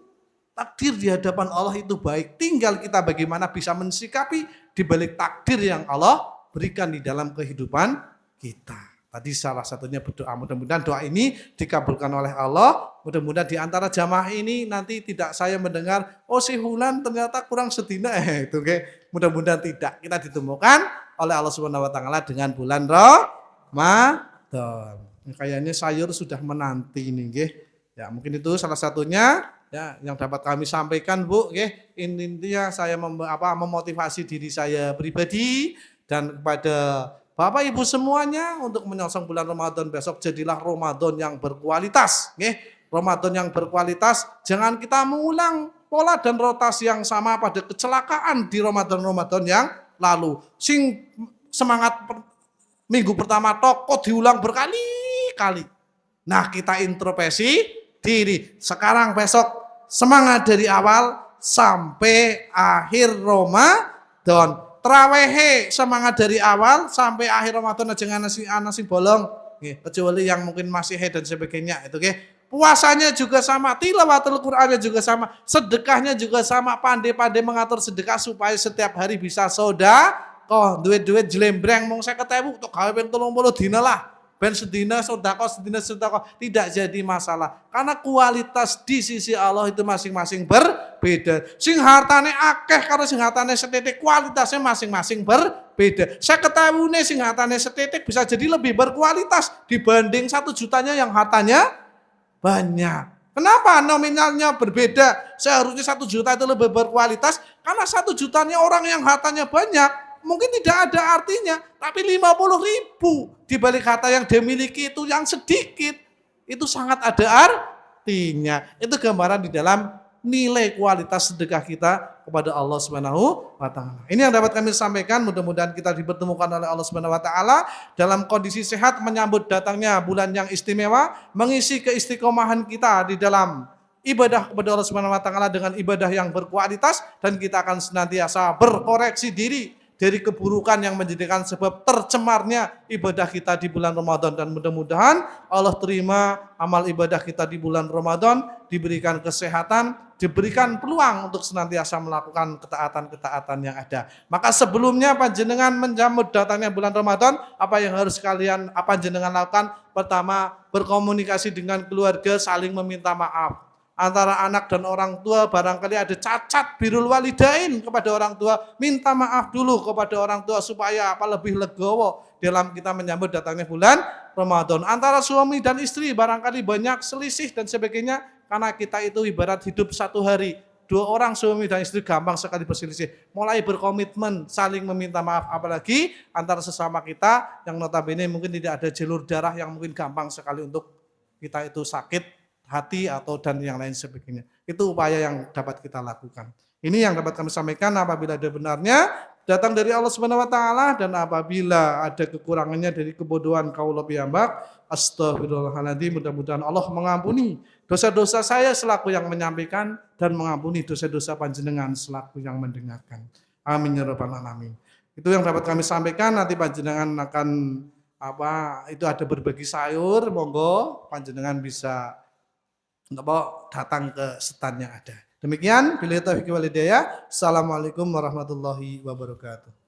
S1: Takdir di hadapan Allah itu baik. Tinggal kita bagaimana bisa mensikapi di balik takdir yang Allah berikan di dalam kehidupan kita. Tadi salah satunya berdoa. Mudah-mudahan doa ini dikabulkan oleh Allah. Mudah-mudahan di antara jamaah ini nanti tidak saya mendengar, oh si Hulan ternyata kurang sedina. Itu okay. Mudah-mudahan tidak. Kita ditemukan oleh Allah Subhanahu wa taala dengan bulan Ramadan. Kayaknya sayur sudah menanti ini, nggih. Ya, mungkin itu salah satunya. Ya, yang dapat kami sampaikan Bu, intinya saya memotivasi diri saya pribadi dan kepada Bapak Ibu semuanya untuk menyongsong bulan Ramadan besok, jadilah Ramadan yang berkualitas, Ramadan yang berkualitas. Jangan kita mengulang pola dan rotasi yang sama pada kecelakaan di Ramadan-Ramadan yang lalu. Sing semangat minggu pertama toko diulang berkali-kali. Nah, kita introspeksi diri. Sekarang besok semangat dari awal sampai akhir Ramadan. Trawehe semangat dari awal sampai akhir Ramadan aja nasi bolong. Kecuali yang mungkin masih head dan sebagainya itu puasanya juga sama, tilawatul Qur'annya juga sama, sedekahnya juga sama, pandai-pandai mengatur sedekah supaya setiap hari bisa sedekah, duit-duit jlembreng mung 50.000 tok gawe ping 30 dina lah. Ben sedina sedekah tidak jadi masalah. Karena kualitas di sisi Allah itu masing-masing berbeda. Sing hartane akeh karo sing hartane setitik kualitasnya masing-masing berbeda. 50.000 sing hartane setitik bisa jadi lebih berkualitas dibanding 1 jutanya yang hartanya banyak. Kenapa nominalnya berbeda? Seharusnya 1 juta itu lebih berkualitas karena 1 jutanya orang yang hartanya banyak mungkin tidak ada artinya, tapi 50.000 dibalik harta yang dia miliki itu yang sedikit itu sangat ada artinya. Itu gambaran di dalam nilai kualitas sedekah kita kepada Allah Subhanahu wa taala. Ini yang dapat kami sampaikan, mudah-mudahan kita dipertemukan oleh Allah Subhanahu wa taala dalam kondisi sehat menyambut datangnya bulan yang istimewa, mengisi keistiqomahan kita di dalam ibadah kepada Allah Subhanahu wa taala dengan ibadah yang berkualitas, dan kita akan senantiasa berkoreksi diri dari keburukan yang menjadikan sebab tercemarnya ibadah kita di bulan Ramadan, dan mudah-mudahan Allah terima amal ibadah kita di bulan Ramadan, diberikan kesehatan, diberikan peluang untuk senantiasa melakukan ketaatan-ketaatan yang ada. Maka sebelumnya panjenengan menyambut datangnya bulan Ramadan, apa yang harus kalian panjenengan lakukan? Pertama, berkomunikasi dengan keluarga, saling meminta maaf. Antara anak dan orang tua barangkali ada cacat, birrul walidain kepada orang tua, minta maaf dulu kepada orang tua supaya lebih legowo dalam kita menyambut datangnya bulan Ramadan. Antara suami dan istri barangkali banyak selisih dan sebagainya, karena kita itu ibarat hidup 1 hari. 2 orang suami dan istri gampang sekali berselisih. Mulai berkomitmen saling meminta maaf, apalagi antara sesama kita yang notabene mungkin tidak ada jalur darah yang mungkin gampang sekali untuk kita itu sakit hati atau dan yang lain sebagainya. Itu upaya yang dapat kita lakukan. Ini yang dapat kami sampaikan. Apabila ada benarnya datang dari Allah Subhanahu wa taala, dan apabila ada kekurangannya dari kebodohan kaula piyambak, astagfirullahaladzim, mudah-mudahan Allah mengampuni dosa-dosa saya selaku yang menyampaikan dan mengampuni dosa-dosa panjenengan selaku yang mendengarkan. Amin ya rabbal alamin. Itu yang dapat kami sampaikan. Nanti panjenengan akan itu ada berbagi sayur, monggo panjenengan bisa datang ke stand yang ada. Demikian, billahi taufiq wal hidayah. Assalamualaikum warahmatullahi wabarakatuh.